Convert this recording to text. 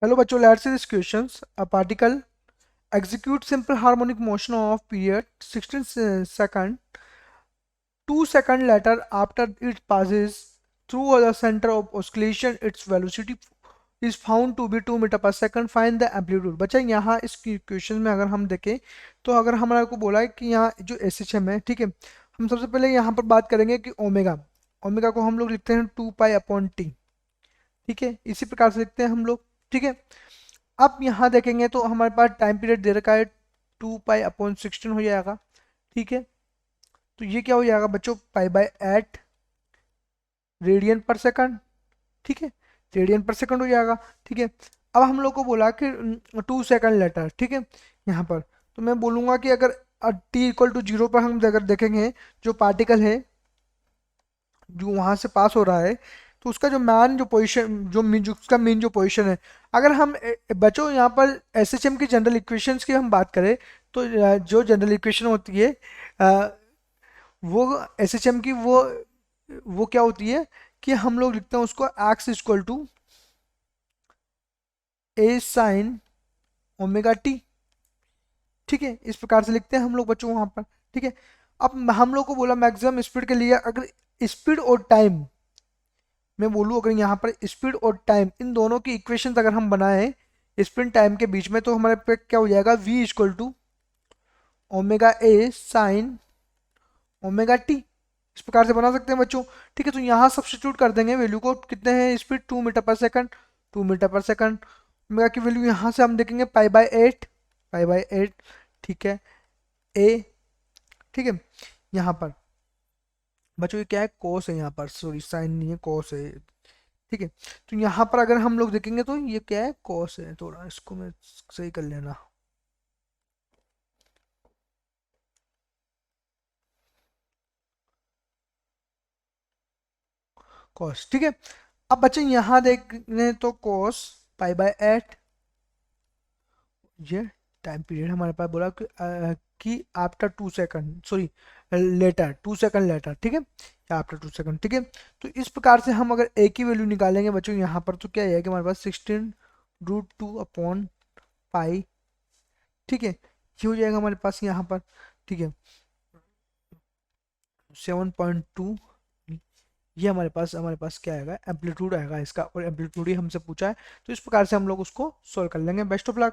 Hello बच्चों, let's see this questions. A particle execute simple harmonic motion of period 16 second. 2 second later after it passes through the center of oscillation, its velocity is found to be 2 metre पर second. Find the amplitude. बच्चा यहाँ इस question में अगर हम देखें तो अगर हमारा को बोला है कि यहाँ जो एस एच एम है, ठीक है, हम सबसे पहले यहाँ पर बात करेंगे कि ओमेगा. ओमेगा को हम लोग लिखते हैं 2 पाई अपॉन टी. ठीक है, इसी प्रकार से लिखते हैं हम लोग. ठीक है, अब यहाँ देखेंगे तो हमारे पास टाइम पीरियड दे रखा है 2 पाई अपॉन 16 हो जाएगा. ठीक है, तो ये क्या हो जाएगा बच्चों, पाई/8 रेडियन पर सेकंड. ठीक है, रेडियन पर सेकंड हो जाएगा. ठीक है, अब हम लोग को बोला कि 2 सेकंड लेटर. ठीक है, यहाँ पर तो मैं बोलूँगा कि अगर t=0 पर हम अगर देखेंगे जो पार्टिकल है जो वहाँ से पास हो रहा है, तो उसका जो मान जो पोजीशन जो उसका मेन जो पोजीशन है, अगर हम बच्चों यहाँ पर एसएचएम की जनरल इक्वेशंस की हम बात करें तो जो जनरल इक्वेशन होती है अ, वो एसएचएम की वो क्या होती है कि हम लोग लिखते हैं उसको x=a साइन ओमेगा टी. ठीक है, इस प्रकार से लिखते हैं हम लोग बच्चों वहाँ पर. ठीक है, अब हम लोग को बोला मैक्सिमम स्पीड के लिए अगर स्पीड और टाइम, मैं बोलूँ अगर यहाँ पर स्पीड और टाइम इन दोनों की इक्वेशंस अगर हम बनाएं स्पीड टाइम के बीच में, तो हमारे पे क्या हो जाएगा, v=ओमेगा a साइन ओमेगा टी. इस प्रकार से बना सकते हैं बच्चों. ठीक है, तो यहाँ सब्स्टिट्यूट कर देंगे वैल्यू को. कितने हैं स्पीड, 2 मीटर पर सेकंड. 2 मीटर पर सेकंड. ओमेगा की वैल्यू यहाँ से हम देखेंगे पाई/8. पाई/8. ठीक है, ए. ठीक है, यहाँ पर बच्चों ये क्या है, कोस है, यहाँ पर सॉरी साइन नहीं है, कोस है. ठीक है, तो यहाँ पर अगर हम लोग देखेंगे तो ये क्या है, कॉस है. थोड़ा इसको मैं सही कर लेना, कॉस. ठीक है, अब बच्चे यहाँ देखने तो कॉस पाई/8. ये टाइम पीरियड हमारे पास बोला कि after 2 second, sorry later 2 second later. ठीक है, या आफ्टर 2 सेकंड. ठीक है, तो इस प्रकार से हम अगर ए की वैल्यू निकालेंगे बच्चों यहाँ पर, तो क्या है कि हमारे पास 16√2/पाई. ठीक है, ये हो जाएगा हमारे पास यहाँ पर. ठीक है, 7.2. ये हमारे पास क्या आएगा, एम्पलीट्यूड आएगा इसका, और एम्पलीट्यूड ही हमसे पूछा है, तो इस प्रकार से हम लोग उसको सॉल्व कर लेंगे. Best of luck.